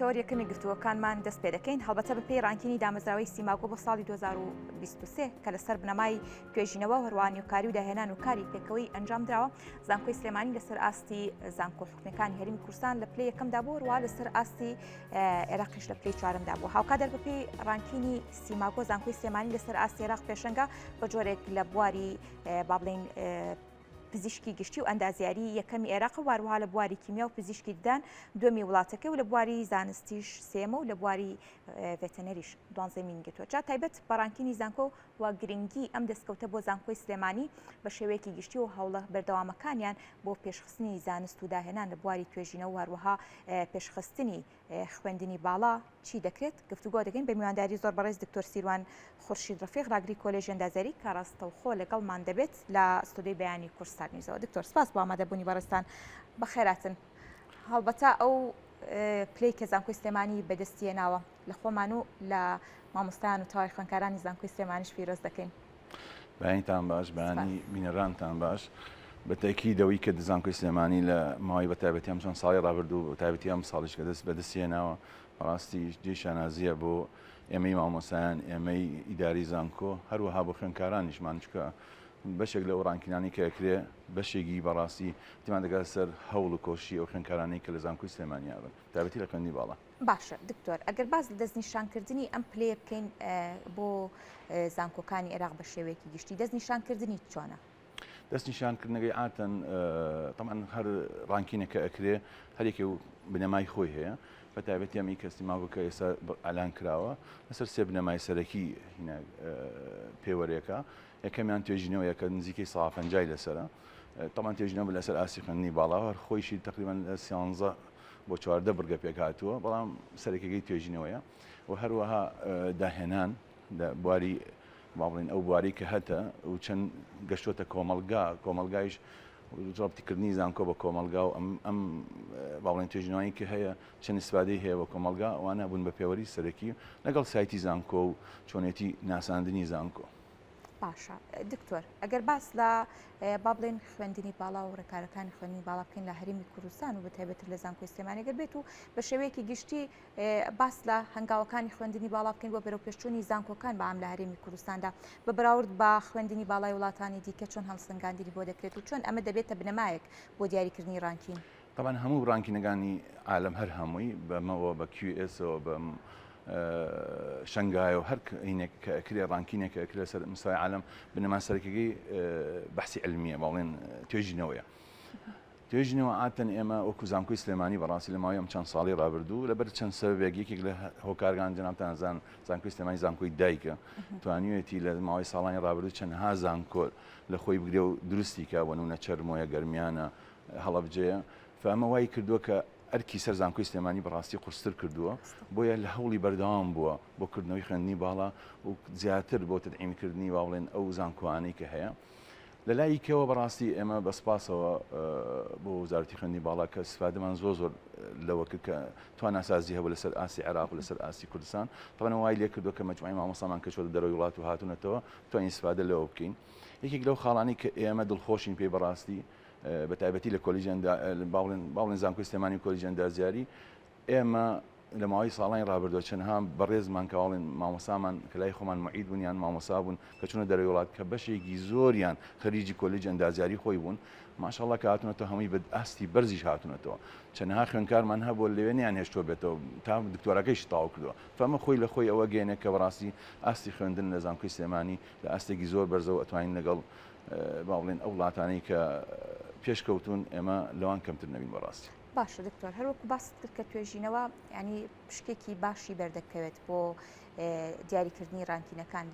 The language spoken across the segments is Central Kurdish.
تۆریەکەمی گفتووەکانمان دەست پێ دەکەین هەڵبەتە بە پێی ڕانکینی دامەزراوەی سیماگۆ بۆ ساڵی 2023 کە لەسەر بنەمای توێژینەوە هەروانیۆکاری و داهێنان و کاری پێکەوەی ئەنجام درراوە. زانکۆی سلێمانی لەسەر ئاستی زانکۆ حکومەکانی هەرێمی کوردستان لە پلەی یەکەمدا بوو، هەروە لەسەر ئاستی عێراقیش لە پلەی چوارەمدا بوو. هاوکاتێک بە پێی ڕانکینی سیماگۆ زانکۆی سلێمانی لەسەر ئاستی عێراق پێشەنگە بە جۆرێک لە بواری با بڵێن پزیشکی گشتی و ئەندازیاری یەکەمی عێراق و هەروەها لە بواری کیمیا و پزیشکی ددان دووەمی وڵاتەکەی و لە بواری زانستیش سێمە و لە بواری ڤێتەنەریش دوانزەمین گرتووە. جا تایبەت بە ڕانکینی زانکۆ و گرنگی ئەم دەستکەوتە بۆ زانکۆی سلێمانی بە شێوەیەکی گشتی و هەوڵە بەردەوامەکانیان بۆ پێشخستنی زانست و داهێنان لە بواری توێژینەوە و هەروەها پێشخستنی خوێندنی باڵا چی دەکرێت گفتوگۆ دەکەین بە میوانداری زۆر بەڕێز دکتۆر سیروان خورشید ڕەفیق ڕاگری کۆلێژی ئەندازیاری کە ڕاستەوخۆ لەگەڵمان دەبێت لە ستودیۆی بەیانی کورسستان نیوزەوە. دکتۆر سپاس بۆ ئامادەبوونی بەڕێستان بەخێراتن. هەڵبەتە ئەو پلەی کە زانکۆی سلێمانی بەدەستیهێناوە لە خۆمان و لە مامۆستایان و تەواوی خوێندکارانی زانکۆی سلێمانیش پیرۆز دەکەین. بەیانتان باش، بەیانی بینەرانتان باش. بە تاکیدەوەی کە زانکۆی سلێمانی لە ماوەی بەتایبەتی ئەم چەند ساڵی ڕابردوو بەتایبەتی ئەم ساڵیش کە دەست بەدەستیهێناوە بەڕاستی جێی شانازیە بۆ ئێمەی مامۆسایان، ئێمەی ئیداری زانکۆ، هەروەها بۆ خوێندکارانیشمان، چکە بەشێک لە ڕانکینانی کە ئەکرێ بەشێکی بەڕاستی تیمان دەگات سەر هەوڵ و کۆشی ئەو خوێندکارانەی کە لە زانکۆی سلێمانی هاتن تایبەتی لە خوێندنی باڵا. باشە دکتۆر، ئەگەر باز لە دەستنیشانکردنی ئەم پلەیە بکەین بۆ زانکۆکانی عێراق بە شێوەیەکی گشتی دەستنیشانکردنی چۆنە؟ دەستنیشانکردنەکەی ئاتەن تەمان هەر ڕانکینێکە ئەکرێ هەرێکی و بنەمای خۆی هەیە، بە تایبەتی ئەمی کە سیماگۆکە ئێستا ئەلان کراوە لەسەر سێ بنەمای سەرەکی پێوەرێکە. یەکەمیان توێژینەوە یەکە نزیکەی سەڵافەنجای لەسەرە، تەمان توێژینەوە لەسەر ئاسی خوێندنی باڵاوە خۆیشی تقریبان 13 بۆ 14 بڕگە پێک هاتووە، بەڵام سەرەکیەکەی توێژینەوەیە و هەروەها داهێنان بواری باڵێن ئەو بواری کە هەتە و چەند گەشتۆتە کۆمەلگایش ڕابطیکردنی زانکۆ بە کۆمەلگا و ئەم باڵێن توێژینەوەی کە هەیە چەند استفادەی هەیە بە کۆمەلگا ئەوانە بوون بە پێوەری سەرەکی لەگەڵ سایتی زانکۆ و چۆنێتی ناساندنی زانکۆ. باشە دکتۆر، ئەگەر باس لە با بڵێن خوێندنی باڵا و ڕێکارەکانی خوێندنی باڵا بکەین لە هەرێمی کوردستان و بەتایبەت لە زانکۆی سلێمانی ئەگەر بێت و بە شێوەیەکی گشتی باس لە هەنگاوەکانی خوێندنی باڵا بکەین بۆ بەرەو پێشچوونی زانکۆکان بەعام لە هەرێمی کوردستاندا بە بەراورد بە خوێندنی باڵای وڵاتانی دیکە چۆن هەڵسەنگاندنی بۆ دەکرێت و چۆن ئەمە دەبێتە بنەمایەک بۆ دیاریکردنی ڕانکین؟ طبعا هەموو ڕانکینەکانی عالم هەر هەمووی بەمەوە بە QSەوە بە شنگای و هەر هینێک کە ئەکرێ ڕانکینێکە ئەکرێ سەر مستوای عالم بنەما سەرەکیەکەی بەحسی علمیە باڵێن توێژینەوەیە. توێژینەوە ئاتەن ئێمە وەکو زانکۆی سلێمانی بەڕاستی لە ماوەی ئەم چەند ساڵی ڕابردوو لەبەر چەند سەبەبێک یەکێک لە هۆکارگان جەنابتان زان زانکۆی سلێمانی زانکۆی دایکە توانیوێتی لە ماوەی ساڵانی ڕابردوو چەندها زانکۆ لە خۆی بگرێ و دروستی کە بۆ نمونە چەرمۆیە گەرمیانە هەڵەبجەیە فەمە وای کردووە کە ئەرکی سەر زانکۆی سلێمانی بەڕاستی قورستر کردووە بۆیە لە هەوڵی بەردەوام بووە بۆ کردنەوەی خوێندنی باڵا و زیاتر بۆ تدعیمکردنی واڵێن ئەو زانکۆوانەی کە هەیە. لە لایکەوە بەڕاستی ئێمە بەسپاسەوە بۆ وزارەتی خوێندنی باڵا کە استفادەمان زۆر لەوە کرد کە تواناسازی هەبوو لەسەر ئاسی عێراق و لەسەر ئاسی کوردستان تەمەەن وای لێ کردووە کە مەجموعی مامۆستامان کە چۆتە دەرەوەی وڵات و هاتوونەتەوە توانین استفادە لەوە بکەین. یەکێک لەو خاڵانی کە ئێمە دڵخۆشین پێی بەڕاستی بە تایبەتی لە کۆلیژ باڵێن زانکۆی سلێمانی و کۆلیژ ئەندازیاری ئێمە لە ماوەی ساڵانی ڕابردووە چەندها بەڕێزمان کە باڵێن مامۆسامان کە لای خۆمان معید بوونیان مامۆسا بوون کە چوونە دەرەوەی وڵات کە بەشێکی زۆریان خەریجی کۆلیژ ئەندازیاری خۆی بوون ماشەڵڵا کە هاتوونەتەوە هەمووی بە ئاستی بەرزیش هاتوونەتەوە چەندها خوێندکارمان هەبوو لەوێنیان هێشتۆ بێتەوە تا دکتۆرەکەیش تاو کردووە فەمە خۆی لە خۆی ئەوە گەێنێ کە بەڕاستی ئاستی خوێندن لە زانکۆی سلێمانی لە ئاستێکی زۆر بەرزەوە ئەتوانین لەگەڵ باڵێن ئەو وڵاتانەی کە پێشکەوتون ئێمە لەوان کەمتر نەبین بەڕاستی. باشە دکتۆر، هەروەکو باست کرد کە توێژینەوە ینی پشکێکی باشی بەردەکەوێت بۆ دیاریکردنی ڕانکینەکان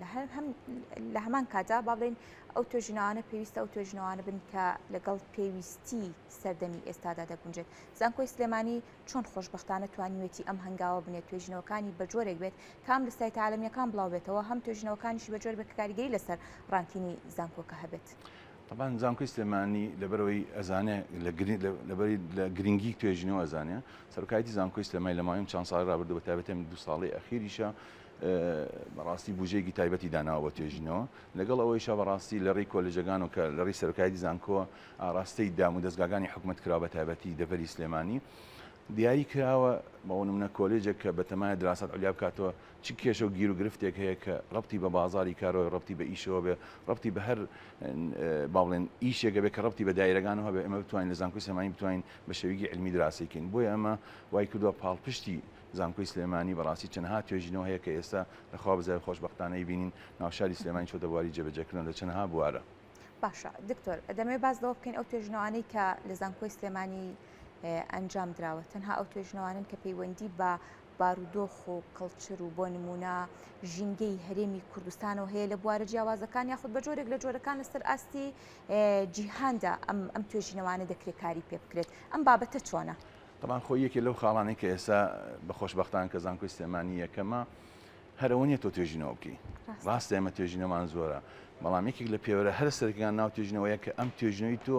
لە هەمان کادا با بڵێن ئەو توێژینەوانە پێویستە ئەو توێژینەوانە بن کە لەگەڵ پێویستی سەردەمی ئێستادا دەگونجێت. زانکۆی سلێمانی چۆن خۆشبەختانە توانیوێتی ئەم هەنگاوە بنێت توێژینەوەکانی بە جۆرێک بێت کام لە سایتە عالەمیەکان بڵاو بێتەوە هەم توێژینەوەکانیشی بە جۆر بە کاریگەری لەسەر ڕانکینی زانکۆکە هەبێت. طبعا زانکۆی سلێمانی لەبەرەوەی ئەزانێ لە گرنگی توێژینەوە ئەزانێ سەرکایەتی زانکۆی سلێمانی لە ماوەی چەند ساڵی ڕابردوو بە تایبەتی دو ساڵی ئەخیریشە بەڕاستی بوجێکی تایبەتی داناوە بە توێژینەوە لەگەڵ ئەوەیشە بەڕاستی لە ڕێی کۆلێجەکان و کە لە ڕێی سەرکایەتی زانکۆ ئاڕاستەی دام و دەستگاکانی حکوومەت کرا بە تایبەتی دەڤەری سلێمانی دیاری کراوە بەەوە نمونە کۆلێجێک کە بەتەمایە دراسات علیا بکاتەوە چ کێشە و گیر و گرفتێک هەیە کە ڕەبتی بە بازاری کارەوە ڕەبتی بە ئیشەوە بێ ڕەبتی بە هەر باڵێن ئیشێکە بێ کە ڕەبتی بە دایرەکانەوە هەبێ ئێمە بتوانین لە زانکۆی سلێمانی بتوانین بە شێوەیەکی علمی دراسەکەین بۆیە ئەمە وای کردووە پاڵپشتی زانکۆی سلێمانی بەڕاستی چەندها توێژینەوە هەیە کە ئێستا لەخوا بەزای خۆشبەختانەی بینین ناوشاری سلێمانی چۆتە بواری جێبەجێکردن لە چەندها بوارە. باشە دکتۆر دەمەوێت باس لەوە بکەین ئەو توێژنەوانەی کە لە زانکۆی سلێمانی ئەنجام دراوە تەنها ئەو توێژنەوانن کە پەیوەندی بە بارودۆخ و کەڵچر و بۆ نمونە ژینگەی هەرێمی کوردستانەوە هەیە لە بوارە جیاوازەکان یاخود بە جۆرێک لە جۆرەکان لەسەر ئاستی جیهاندا ئەم توێژینەوانە دەکرێت کاری پێ بکرێت ئەم بابەتە چۆنە؟ طبعا خۆی یەکێ لەو خاڵانەی کە ئێستا بە خۆشبەختان کە زانکۆی سلێمانی یەکەمە هەرەوە نیە تۆ توێژینەوە بکەی ڕاستە ئێمە توێژینەمان زۆرە بەڵام یەکێک لە پێوەرە هەر سەرەکیان ناو توێژینەوەیە کە ئەم توێژینەوەی تۆ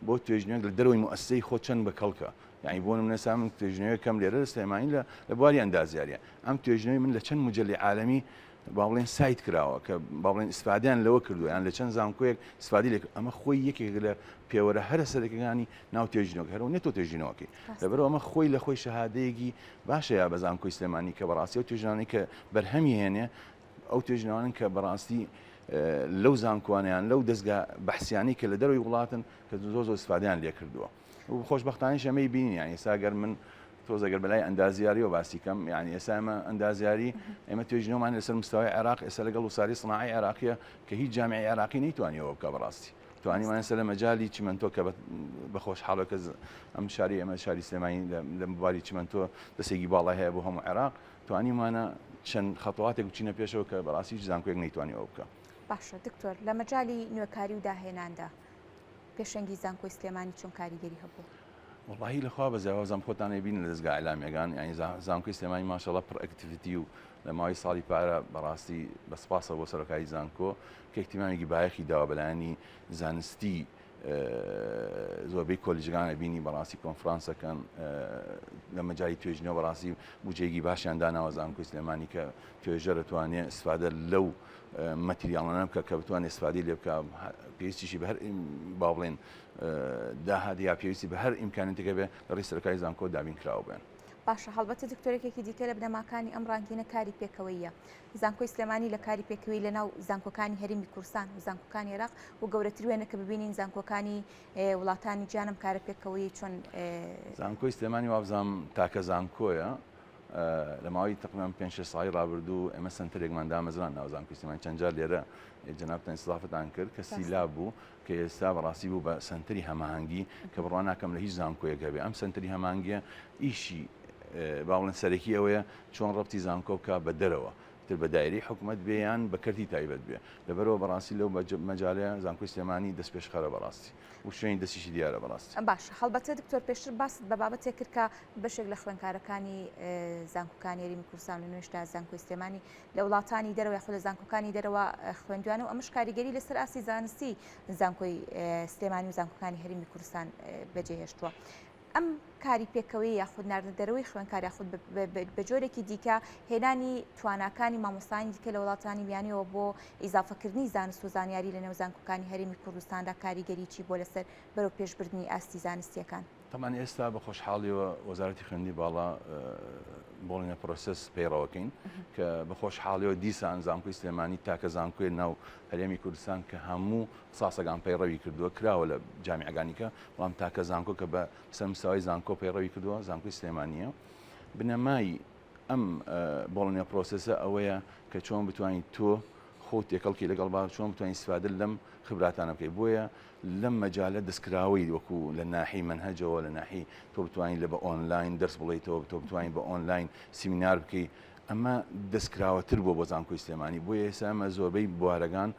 بۆ توێژینەوەک لە دەرەوەی موەسسەی خۆ چەند بە کەڵکە یعنی بۆ نمونە من توێژینەوەی کەم لێرە لە سلێمانی لە بواری ئەندازیاریە ئەم توێژینەوەی من لە چەند مجللی عالەمی باڵێن سایت کراوە کە باڵێن ئیسفادیان لەوە کردووە یان لە چەند زانکۆیەک ئیسفادی لێ ئەمە خۆی یەکێک لە پێوەرە هەرە سەرەکیەکانی ناو توێژینەوەک هەرەوە نێت تۆ توێژینەوەکەی لەبەرەوە ئەمە خۆی لە خۆی شەهادەیەکی باشەیە بە زانکۆی سلێمانی کە بەڕاستی ئەو توێژینەوەی کە بەرهەمی هێنێ ئەو توێژینەوانن کە بەڕاستی لەو زانکۆوانیان لەو دەستگا بەحسیانی کە لە دەروی وڵاتن کە زۆر ئیسفادیان لێ کردووە و خۆشبەختانیش ئەمەی بینین یانی ئێستا گەر من تۆزەگەر بەلای ئەندازیاری و باسی کەم یعنی ئێستا ئێمە ئەندازیاری ئێمە توێژینەوەمان لەسەر مستەوای عێراق ئێستا لەگەڵ وساری سناعی عێراقیە کە هیچ جامعی عێراقی نەیتوانیەوە بکە بەڕاستی توانیمان ئێستا لە مەجای چیمەنتۆ کە بە خۆشحاڵە کە ئەم شاری ئێمە شاری سلێمانی لە مباری چیمەنتۆ دەستێکی باڵای هەیە بۆ هەموو عێراق توانیمانە چەند خەتەواتێک بچینە پێشەوە کە بەڕاستی هیچ زانکۆیەک نەیتوانیەوە بکە. باشە دکتۆر لە مەجای نوێکاری و داهێناندا پێشەنگی زانکۆی سلێمانی چۆن کاریگەری هەبوو؟ واللهی لەخوا بەزیاوازم خۆتانە بین لە دەستگا ئەعلامەکان یعنی زانکۆی سلێمانی ماشەڵڵا پڕ ئەکتیڤیتی و لە ماوەی ساڵی پارە بەڕاستی بەسپاسە بۆ سەرۆکایی زانکۆ کە احتیمامێکی بایەخی داوە بەلایانی زانستی زۆربەی کۆلیژەکانە بینی بەڕاستی کۆنفرانسەکەن لە مەجای توێژینەوە بەڕاستی بودجێکی باشیان داناوە زانکۆی سلێمانی کە توێژە دەتوانێت ئیسفادە لەو مەتریاڵانە بکە کە بتوانێت ئیسفادی لێ بکە پێویستیشی بە هەر باڵێن داهات یا پێویستی بە هەر ئیمکانێتێکە بێ لە ڕێی سەرۆکایی زانکۆ دابین کراوە بێن. باشە هەڵبەتە دکتۆرێکێکی دیکە لە بنەماکانی ئەم ڕانگینە کاری پێکەوەیە زانکۆی سلێمانی لە کاری پێکەوەی لە ناو زانکۆکانی هەرێمی کوردستان و زانکۆکانی عێراق و گەورەترێنە کە ببینین زانکۆکانی وڵاتانی گیانم کارە پێکەوەی چۆن زانکۆی سلێمانی وابزانام تاکە زانکۆیە لە ماوەی تقریبان 5 ساڵی ڕابردوو ئێمە سنتەرێکمان دامەزران ناو زانکۆی سلێمانی چەند جار لێرە جەنابتان ئیستضافتان کرد کە سیلاب بوو کە ئێستا بەڕاستی بوو بە سنتەری هەماهەنگی کە بڕوان ناکەم لە هیچ زانکۆیەک هەبێ ئەم سنتەری هەماهەنگیە ئیشی باڵێن سەرەکی ئەوەیە چۆن ڕەبتی زانکۆ بکە بە دەرەوە تر بە دایری حکوومەت بێیان بە کەرتی تایبەت بێ لەبەرەوە بەڕاستی لەو مەجالەیە زانکۆی سلێمانی دەست پێشخەرە بەڕاستی و شوێنی دەستیشی دیارە بەڕاستی. باشە هەڵبەتە دکتۆر پێشتر باست بە بابەتێک کرد کە بەشێک لە خوێندکارەکانی زانکۆکانی هەرێمی کوردستان و نوێژدا زانکۆی سلێمانی لە وڵاتانی دەرەوە یاخود لە زانکۆکانی دەرەوە خوێندویانە و ئەمەش کاریگەری لەسەر ئاسی زانستی زانکۆی سلێمانی و زانکۆکانی هەرێمی کوردستان بەجێهێشتووە. ئەم کاری پێکەوەی یاخود ناردنەدەرەوەی خوێندکار یاخود بە جۆرێکی دیکە هێنانی تواناکانی مامۆستانی دیکە لە وڵاتانی بیانیەوە بۆ ئیزافەکردنی زانست و زانیاری لە نێو زانکۆکانی هەرێمی کوردستاندا کاریگەریی بۆ لەسەر بەرەو پێشبردننی ئاستی زانستیەکان. تەمان ئێستا بە خۆشحاڵیەوە وەزارەتی خوێندنی باڵا بۆڵینە پرۆسس پەیڕەوەکەین کە بە خۆشحاڵیەوە دیسان زانکۆی سلێمانی تاکە زانکۆی ناو هەرێمی کوردستان کە هەموو ساسەکان پەیڕەوی کردووە کراوە لە جامیعەکانیکە بەڵام تاکە زانکۆ کە بە سەرمساوی زانکۆ پەیڕەوی کردووە زانکۆی سلێمانیە بنەمای ئەم بۆڵینە پرۆسسە ئەوەیە کە چۆن بتوانیت تۆ خۆ تێکەڵکی لەگەڵ با چۆن بتوانین استفادە لەم خبراتانە بکەیت بۆیە لەم مەجالە دەستکراوی وەکو لە ناحی منهەجەوە لە ناحی تۆ بتوانین لە بە ئۆنلاین دەرس بڵێیتەوە تۆ بتوانین بە ئۆنلاین سیمینار بکەیت ئەمە دەستکراوەتر بۆ زانکۆی سلێمانی بۆیە ئێستا ئەمە زۆربەی بوارەکان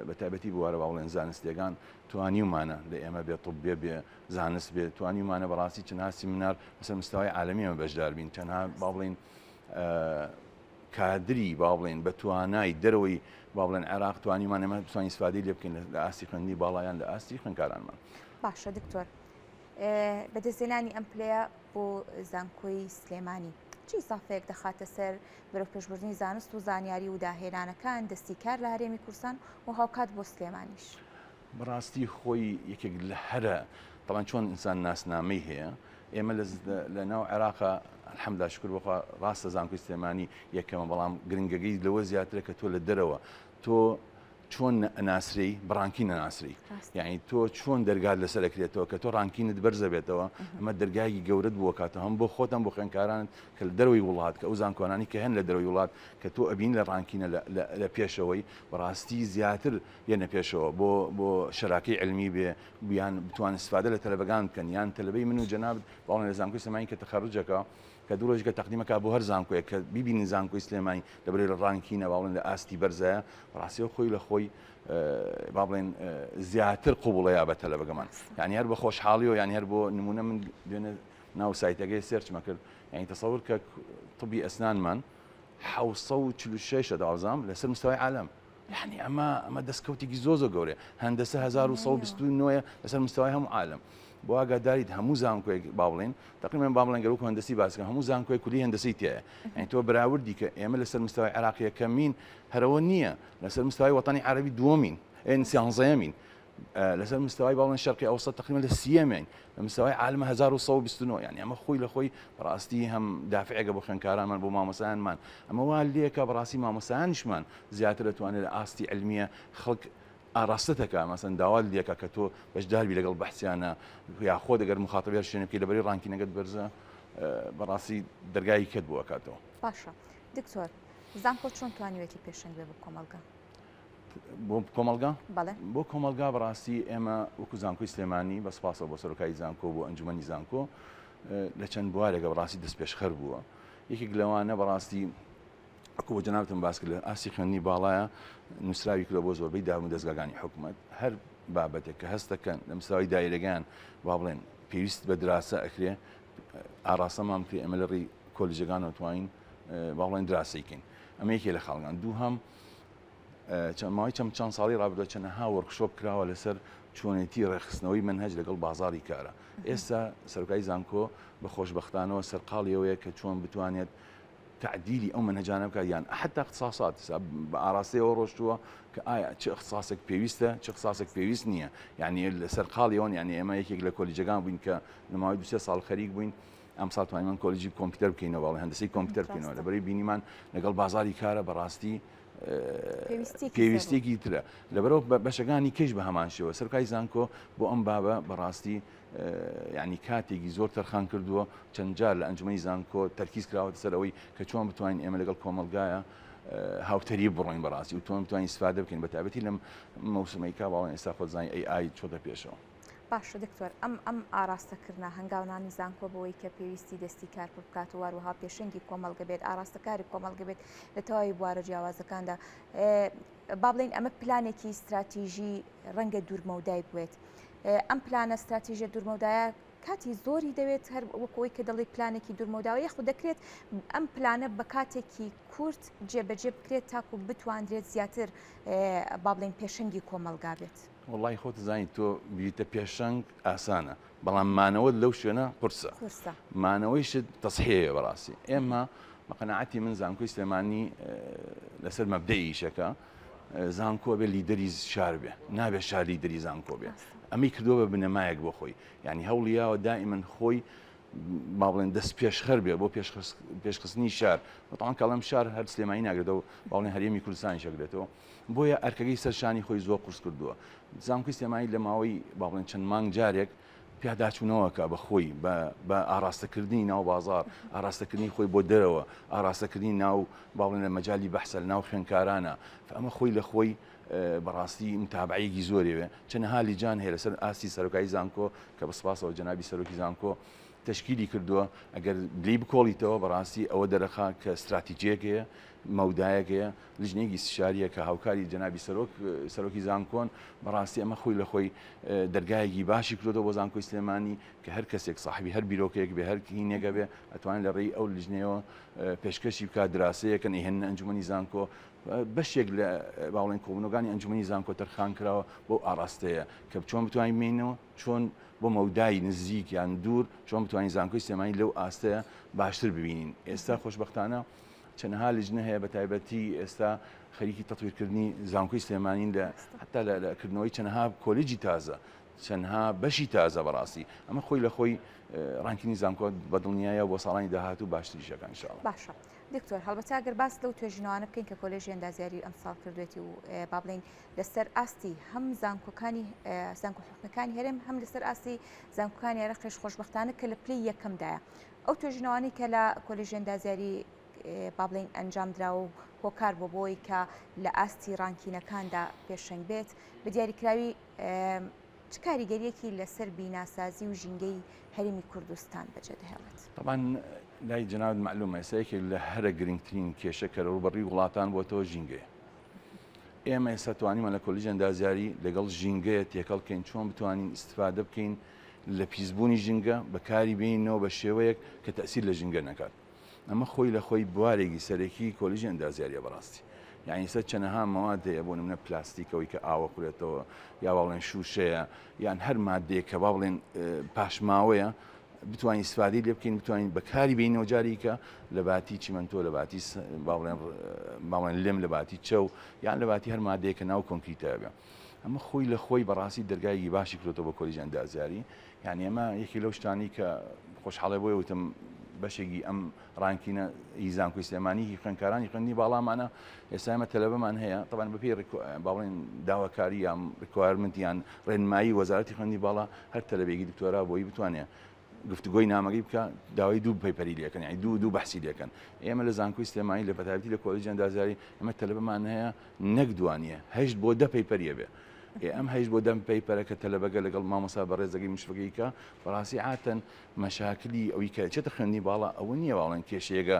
بە تایبەتی بوارە باڵێن زانستیەکان توانیومانە لە ئێمە بێت طب بێ زانست بێت توانیومانە بەڕاستی چەندها سیمینار لەسەر مستەوای عالەمی ئەمە بەشدار بین چەندها باڵێن کادری باڵێن بە توانای دەرەوەی باڵێن عێراق توانیمان ئەمە بتوانین استفادەی لێ بکەین لە ئاستی خوێندنی باڵایان لە ئاستی خوێندکارانمان. باشە دکتۆر بەدەستهێنانی ئەم پلەیە بۆ زانکۆی سلێمانی چی سافەیەک دەخاتە سەر بەرەو پێشبردننی زانست و زانیاری و داهێنانەکان دەستی کار لە هەرێمی کوردستان و هاوکات بۆ سلێمانیش؟ بەڕاستی خۆی یەکێک لە هەرە تەڵان چۆن ئینسان ناسنامەی هەیە ئێمە لە ناو عێراقا الحەمدلله شکر بخوا ڕاستە زانکۆی سلێمانی یەکەمە بەڵام گرنگەکەی لەوە زیاترە کە تۆ لە دەرەوە تۆ چۆن ناسری بڕانکی نەناسری یعنی تۆ چۆن دەرگات لەسەر دەکرێتەوە کە تۆ ڕانکینت بەرزە بێتەوە ئەمە دەرگایکی گەورت بووە کاتە هەم بۆ خۆتم بۆ خوێندکارانت کە لە دەروی وڵات کە ئەو زانکۆنانی کە هەن لە دەروی وڵات کە تۆ ئەبین لە ڕانکینە لە پێشەوەی بەڕاستی زیاتر یەنە پێشەوە بۆ شەراکەی علمی بێ بیان بتوان استفادە لە تەلەبەکان بکەن یان تەلەبەی من و جەناب باڵێن لە زانکۆی سلێمانی کە تەخەڕوجەکە کە دوو ڕۆژگە تەقدیمەکە بۆ هەر زانکۆیە کە بیبینی زانکۆی سلێمانی لەبەرەوەی لە ڕانکینە باڵێن لە ئاستی بەرزایە ڕاستیەوە خۆی لە خۆی با بڵێن زیاتر قوبوڵەیە بە تەلەبەکەمان یعنی هەر بە خۆشحاڵیەوە یعنی هەر بۆ نمونە من دوێنێ ناو سایتەکەی سێرچمە کرد یعنی تەسەوور کە طبی ئەسنانمان 746 داوازام لەسەر مستەوای عالم یعنی ئەمە دەستکەوتێکی زۆ گەورەیە هەندەسە 1129 لەسەر مستەوای هەموو عالم بۆ ئاگاداریت هەموو زانکۆی با بڵێن تقریبا با بڵێن گەرو هەندسی باسکە هەموو زانکۆی کولی هەندسی تایە یعنی تۆ بەراوردی کە ئێمە لەسەر مستەوای عێراقی یەکەمین هەرەوە نییە لەسەر مستەوای وەتانی عەرەبی دووەمین سیانزەیەمین لەسەر مستەوای باڵێن شەرقی ئەوسەط تقریبا لە سیەمین لە مستەوای عالمە 1129 یعنی ئەمە خۆی لە خۆی بەڕاستی هەم دافعێکە بۆ خوێندکارانمان بۆ مامۆسایانمان ئەمە وا لێکە بەڕاستی مامۆسایانیشمان زیاتر دەتوانێت لە ئاستی علمیە خەڵک ئاراستەکە مەسەن داوال دیەکە کە تۆ بەشداربی لەگەڵ بەحسیانە یا خۆ دەگەر مخاتبێر شوێنە بکەی لەبەری ڕانکینەکەت بەرزە بەڕاستی دەرگای کەت بووە کاتەوە باشە دکتۆر زانکۆ چۆن توانیوێتی پێشنگ بێ بۆ کۆمەلگا بۆ کۆمەلگا بەڵێ بۆ کۆمەلگا بەڕاستی ئێمە وەکو زانکۆی سلێمانی بەسپاسە بۆ سەرۆکای زانکۆ بۆ ئەنجومەنی زانکۆ لە چەند بوارێکە بەڕاستی دەست پێشخەر بووە یەکێک لەوانە بەڕاستی ئەکو بۆ جەنابەتم باس کرد لە ئاسی خوێندنی باڵایە نووسراوی کرد بۆ زۆربەی داوم دەستگاکانی حکوومەت هەر بابەتێک کە هەستەکەن لە مستەوای دایرەکان با بڵێن پێویست بە دراسە ئەکرێ ئاراستەمان کرێ ئەمە لە ڕێی کۆلیژەکان توانین با بڵێن دراسەیکەین ئەمە یەکێ لە خاڵگان دوو هەم ماوەی چەند ساڵی ڕابردووە چەندەها وەرکشۆپ کراوە لەسەر چۆنێتی ڕێخستنەوەی منهەج لەگەڵ بازاڕی کارە ئێستا سەرۆکای زانکۆ بە خۆشبەختانەوە سەرقاڵیەوەیە کە چۆن بتوانێت تعدیلی ئەو منهجانە بکات یان حتا اختصاصات بە ئاراستەیەوە ڕۆشتووە کە ئایا چه اختصاسێک پێویستە چه اختصاسێک پێویست نییە یعنی لەسەر قاڵیەوەن یعنی ئێمە یەکێک لە کۆلیجەکان بووین کە لەماوەی دو سێ ساڵ خەریک بووین ئەم ساڵ توانیمان کۆلیجی کۆمپیوتەر بکەینەوە باڵێ هەندسەی کۆمپیوتەر بکەینەوە لەبەرەوەی بینیمان لەگەڵ بازاری کارە بەڕاستی پێویستێکی ترە لەبەرەوە بەشەکانی کەش بە هەمان شێوە سەرۆکای زانکۆ بۆ ئەم بابە بەڕاستی یعنی کاتێکی زۆر تەرخان کردووە چەند جار لە ئەنجومەنی زانکۆ تەرکیز کراوەتە سەر ئەوەی کە چۆن بتوانین ئێمە لەگەڵ کۆمەلگایە هاوتەری بڕۆین بەڕاستی و تۆن بتوانین استفادە بکەین بە تایبەتی لەم مەوسمەیەکە باڵێن ئێستا خۆزانانی AI چۆتە پێشەوە باشە دکتۆر ئەم ئاراستەکردنا هەنگاونانی زانکۆ بەوەی کە پێویستی دەستی کار بکات و واروها پێشنگی کۆمەلگە بێت ئاراستەکاری کۆمەلگە بێت لە تەواوی بوارە جیاوازەکاندا با بڵێن ئەمە پلانێکی استراتیژی ڕەنگە دوورمەودای بوێت ئەم پلانە استراتیژە دوورمەودایە کاتی زۆری دەوێت هەر وەکەوەی کە دەڵی پلانێکی دوورمەوداوە یەخود دەکرێت ئەم پلانە بە کاتێکی کورت جێبەجێ بکرێت تاکو بتواندرێت زیاتر با بڵێن پێشنگی کۆمەلگا بێت وڵی خۆت زانیت تۆ بیتە پێشنگ ئاسانە بەڵام مانەوە لەو شوێنە قورسە مانەوەیشت تەسحەیە بەڕاستی ئێمە بەقەناعەتی من زانکۆی سلێمانی لەسەر مەبدەئی ئیشەکە زانکۆ بێ لیدەری شار بێ نابێت شار لیدەری زانکۆ بێ ئەمی کردووە بە بنەمایەک بۆ خۆی یعنی هەوڵیاوە دائیمەن خۆی با بڵێن دەست پێشخەر بێ بۆ پێشخستنی شار بەتەوان کەڵەم شار هەر سلێمانی ناگرێتەوە با بڵێن هەرێمی کوردستانی شەگرێتەوە بۆیە ئەرکەکەی سەرشانی خۆی زۆر قورس کردووە زانکۆی سلێمانی لە ماوەی با بڵێن چەند مانگ جارێک پیاداچوونەوەکە بە خۆی بە ئاراستەکردنی ناو بازار ئاراستەکردنی خۆی بۆ دەرەوە ئاراستەکردنی ناو با بڵێن لە مەجای بەحسە لە ناو خوێندکارانە ئەمە خۆی لە خۆی بەڕاستی متابعەیەکی زۆرێوێ چەندەها لیجان هەیە لەسەر ئاستی سەرۆکایی زانکۆ کە بەسپاسەوە جەنابی سەرۆکی زانکۆ تشکیلی کردووە ئەگەر بلی بکۆڵیتەوە بەڕاستی ئەوە دەرەخا کە استراتیجیەکەیە مەودایەکەیە لیژنێکی استشاریە کە هاوکاری جەنابی سەرۆکی زانکۆن بەڕاستی ئەمە خۆی لە خۆی دەرگایەکی باشی کردەوە بۆ زانکۆی سلێمانی کە هەر کەسێک صاحبی هەر بیرۆکەیەک بێ هەر هینێکە بێ ئەتوانێت لە ڕێی ئەو لیژنەوە پێشکەشی بکات دراسەیەکەن ئێهێنە ئەنجومەنی زانکۆ بەشێک لە باڵێن کۆبوونەکانی ئەنجومەنی زانکۆ تەرخان کراوە بۆ ئاراستەیە کە چۆن بتوانین بینەوە چۆن بۆ مەودای نزیک یان دوور چۆن بتوانین زانکۆی سلێمانی لەو ئاستەیە باشتر ببینین ئێستا خۆشبەختانە چەندەها لیژنە هەیە بە تایبەتی ئێستا خەریکی تەطویرکردنی زانکۆی سلێمانین لە حتا لەکردنەوەی چەندەها کۆلیجی تازە چەندها بەشی تازە بەڕاستی ئەمە خۆی لە خۆی ڕانکینی زانکۆ بەدڵنیایە بۆ ساڵانی داهاتوو باشتریشەکان انشاءالله. باشە دکتۆر هەڵبەت ئەگەر باس لەو توێژینەوانە بکەین کە کۆلێژی ئەندازیاری ئەمساڵ کردوێتی و با بڵین لەسەر ئاستی هەم زانکۆکانی زانکۆ حکومەکانی هەرێم هەم لەسەر ئاستی زانکۆکانی عێراقیش خۆشبەختانە کە لە پلەی یەکەمدایە ئەو توێژینەوانی کە لە کۆلێژی ئەندازیاری با بڵین ئەنجام درا و هۆکار بۆ بۆی کە لە ئاستی ڕانکینەکاندا پێشنگ بێت بە دیاریکراوی چ کاریگەریەکی لەسەر بیناسازی و ژینگەی هەرێمی کوردستان بەجێدەهێڵێت؟ طبعا لای جناب معلومە ئێستا لە هەرە گرنگترین کێشە کە ڕوبەڕی وڵاتان بۆتەوە ژینگەیە. ئێمە ئێستا توانیمە لە کۆلیژی ئەندازیاری لەگەڵ ژینگەیە تێکەڵ بکەین چۆن بتوانین ئیستیفادە بکەین لە پیسبوونی ژینگە بەکاری بینەوە بە شێوەیەک کە تەسیر لە ژینگە نەکات. ئەمە خۆی لە خۆی بوارێکی سەرەکی کۆلیژی ئەندازیاریە بەڕاستی. یعنی سەر چەنەها مەواد هەیە بۆ نمونە پلاستیکەوەی کە ئاوە قورێتەوە یا باڵێن شوشەیە یان هەر مادەیە کە با بڵێن پاشماوەیە بتوانین ئیستیفادەی لێ بکەین بتوانین بەکاری بینەوە جارێکە لە باتی چیمەنتۆ لە باتی باڵێن لێم لە باتی چەو یان لە باتی هەر مادەیە کە ناو کۆنکریتەوە بێ. ئەمە خۆی لە خۆی بەڕاستی دەرگایەکی باشی کردێتەوە بە کۆلیژی ئەندازیاری. یعنی ئەمە یەکی لەو شتانی کە خۆشحاڵی بۆی وتم بەشێکی ئەم ڕانکینە زانکۆی سلێمانی خوێندکارانی خوێندنی باڵامانە ئێستا ئێمە تەلەبەمان هەیە طبعاً بەپێی باڵێن داواکاری یان ڕکوایرمنت یان ڕێنمایی وەزارەتی خوێندنی باڵا هەر تەلەبێکی دکتۆرا بۆی بتوانێت گفتگۆی نامەکەی بکە داوای دوو پەیپەری لێکەن یعنی دوو بەحسی لێکەن. ئێمە لە زانکۆی سلێمانی لە بەتایبەتی لە کۆلیژی ئەندازیاری ئەمە تەلەبەمان هەیە نەک دوانیە 8 بۆ 10 پەیپەریە بێ. ئەم 8 بۆ 10 پەیپەرەکە تەلەبەگە لەگەڵ مامۆستا بەڕێزەکەی مشفەکەیکە بەڕاستی عاتەن مەشاکلی ئەوەی کە چێتە خوێندنی باڵا ئەوە نییە باڵێن کێشەیەگە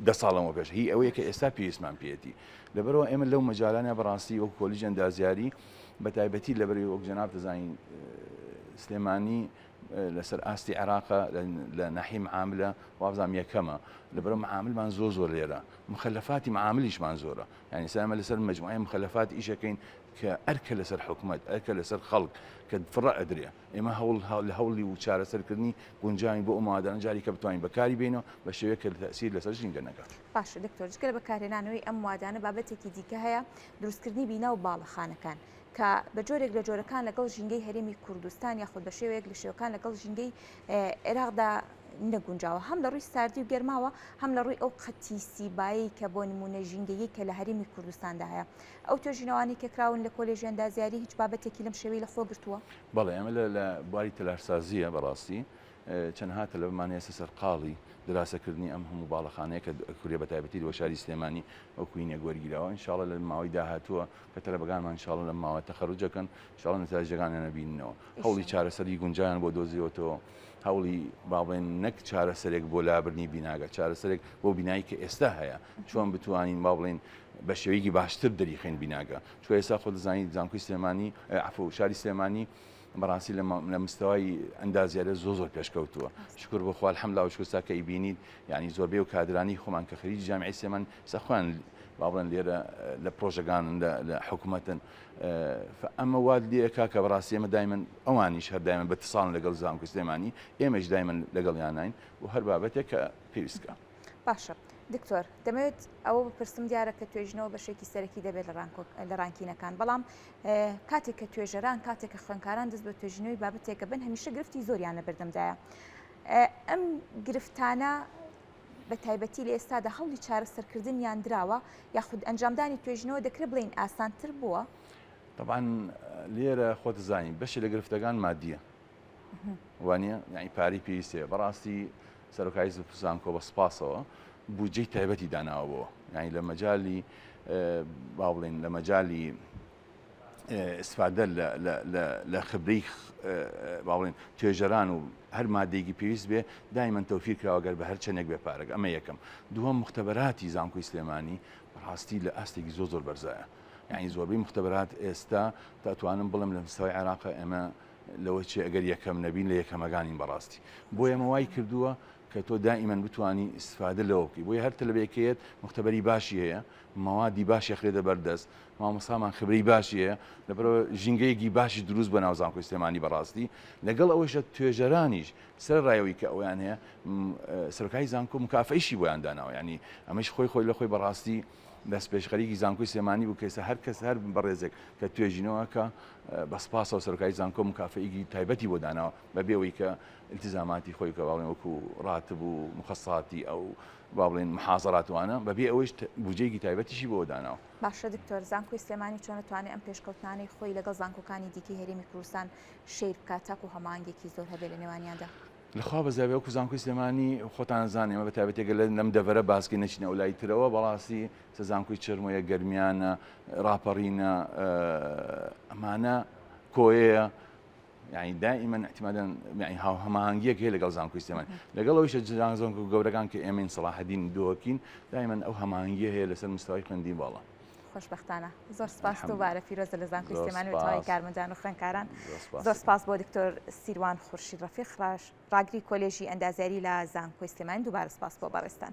10 ساڵەوە پێش هی ئەوەیە کە ئێستا پێویستمان پێێتی. لەبەرەوە ئێمە لەو مەجالانە بەڕاستی وەک کۆلیژی ئەندازیاری بەتایبەتی لەبەری وەک جەناب دەزانین سلێمانی لەسەر ئاستی عێراقە لە ناحیە معاملە وابزانام یەکەمە لەبەرەوە معاملمان زۆر لێرە مخلفاتی معاملیشمان زۆرە. یعنی ئێستا لەسەر مجموعەی مخلفات ئیشەکەین کە ئەرکە لەسەر حکوومەت ئەرکە لەسەر خەڵک کە فڕە ئەدرێ. ئێمە لە هەوڵی و چارەسەرکردنی گونجاوی بۆ ئەمادان جاری کە بتوانین بەکاری بێنەوە بە شێوەیە کە تەسیر لەسەر ژینگە نەکات. باشە دکتۆر جگە لە بەکارهێنانەوەی ئەم وادانە بابەتێکی دیکە هەیە دروستکردنی بینا و باڵەخانەکان کە بە جۆرێک لە جۆرەکان لەگەڵ ژینگەی هەرێمی کوردستان یاخود بە شێوەیەک لە شێوەکان لەگەڵ ژینگەی عێراقدا نەگونجاوە هەم لە ڕووی ساردی و گەرماوە هەم لە ڕووی ئەو قەتی سیبایی کە بۆ نمونە ژینگەیی کە لە هەرێمی کوردستاندا هەیە. ئەو توێژینەوانی کە کراون لە کۆلێژی ئەندازیاری هیچ بابەتێکی لەم شێوەی لە خۆ گرتووە؟ بەڵێ ئەمە لە بواری تەلارسازیە بەڕاستی چەندها تەلەبەمان هێستا سەرقاڵی دراسەکردنی ئەم هەموو باڵەخانەیە کە کوورێ بەتایبەتی لە شاری سلێمانی ئەو کوینە گوەرگیراوە ئینشاڵڵا لە ماوەی داهاتووە کە تەلەبەکانمان ئینشاڵڵا لە ماوە تەخەڕوجەکەن ئینشاڵڵا نەتایجەکانیان نەبیننەوە. هەوڵی چارەسەری گونجیان بۆ دۆزیەوەتەوە هەوڵی باڵێن نەک چارەسەرێک بۆ لابرنی بیناگە چارەسەرێک بۆ بینایی کە ئێستا هەیە چۆن بتوانین با بڵێن بە شێوەیەکی باشتر دەریخێن بیناگە. چۆ ئێستا خۆ دەزانیت زانکۆی سلێمانی عەفو شاری سلێمانی بەڕاستی لە مستەوای ئەندازیارە زۆر پێشکەوتووە. شکر بەخوا الحەمدلله و شکر کە ئیبینیت یعنی زۆربەی و کادرانی خۆمان کە خەریجی جامعەی سلێمان سەخوان با بڵێن لێرە لە پرۆژەکان لە حکوومەتن ئەمە واد لێکا کە بەڕاستی ئێمە دایمەن ئەوانیش هەر دایمەن بەتساڵن لەگەڵ زانکۆی سلێمانی ئێمەش دایمەن لەگەڵیان نین و هەر بابەتێک کە پێویستکە. باشە دکتۆر دەمەوێت ئەوە بپرسم دیارە کە توێژنەوە بەشێکی سەرەکی دەبێت لە ڕانکینەکان بەڵام کاتێک کە توێژەران کاتێک کە خوێندکاران دەست بە توێژینەوەی بابەتێکە بن هەمیشە گرفتی زۆریان لە بەردەمدایە. ئەم گرفتانە بە تایبەتی لە ئێستادا هەوڵی چارەسەرکردنیان دراوە یاخود ئەنجامدانی توێژنەوە دەکرێت بڵین ئاسانتر بووە؟ طبعاً لێرە خۆت زانین بەشی لە گرفتەکان مادیە وانە یعنی پارەی پێویستەیە بەڕاستی سەرۆکای زانکۆ بە سپاسەوە بودجەی تایبەتی داناوەوە یعنی لە مەجای با بڵێن لە مەجای استفادە لە خبرەی با بڵێن توێژەران و هەر مادەیەکی پێویست بێ دایمەن تەوفیر کراوەگەر بە هەر چەندێک بێ پارەک ئەمە یەکەم. دووەم مختبەراتی زانکۆی سلێمانی بەڕاستی لە ئاستێکی زۆر بەرزایە یعنی زۆربەی مختبەرات ئێستا دەتوانم بڵم لە مستەوای عێراق ئێمە لەوە چێ ئەگەر یەکەم نەبین لە یەکەمەکانی بەڕاستی بۆ ئێمە وای کردووە کە تۆ دائیمەن بتوانی استفادە لەوە بکەی بۆیە هەر تەلەبێکێت مختبەری باشی هەیە موادی باشی خرێدە بەردەست مامۆستامان خبرەی باشی هەیە لەبەرەوە ژینگەیەکی باشی دروست بە ناو زانکۆی سلێمانی بەڕاستی لەگەڵ ئەوەشە توێژەرانیش سەرڕایەوەی کە ئەویان هەیە سەرۆکای زانکۆ مکافئەیشی بۆیان داناوە، ینی ئەمەش خۆی لە خۆی بەڕاستی دەست پێشخەریکی زانکۆی سلێمانی بوو کەسە هەر کەس هەر بەڕێزێک کە توێژینەوە کە بەسپاسەوە سەرۆکای زانکۆ مکافئەیەکی تایبەتی بۆ داناوە بەبێەوەی کە التزاماتی خۆی کە باڵێن وەکو ڕاتب و مخەساتی ئەو با بڵێن محازەراتوانە بەبێ ئەوەش بودجەیەکی تایبەتیشی بۆ داناوە. باشە دکتۆر، زانکۆی سلێمانی چۆن دەتوانێت ئەم پێشکەوتنانەی خۆی لەگەڵ زانکۆکانی دیکەی هەرێمی کوردستان شەیر بکات تاکو هەماهەنگێکی زۆر هەبێت لە نێوانیاندا؟ لەخوا بەزاوی وەکو زانکۆی سلێمانی خۆتان زانێ ئێمە بەتایبەتێکە لەم دەڤەرە باسکەی نەچینە ئەولای ترەوە بەڕاستی سە زانکۆی چرمۆیە گەرمیانە ڕاپەڕینە ئەمانە کۆیەیە يعني دائما اعتمادا يعني هەماهەنگیەک هەیە لەگەڵ زانکۆی سلێمانی لەگەڵ ئەویش زانکۆ گەورەکان کە ئێمەین سەلاحەدین دۆکین دائما ئەو هەماهەنگیە هەیە لەسەر مستەوای خوێندی باڵا. خۆشبەختانە. زۆر سپاس دووبارە پیرۆزە لە زانکۆی سلێمانی و تەواوی کارمەندان و خوێندکاران. زۆر سپاس بۆ دکتۆر سیروان خورشید ڕەفیق ڕاگری کۆلێژی ئەندازیاری لە زانکۆی سلێمانی. دووبارە سپاس بۆ بەڕێستان.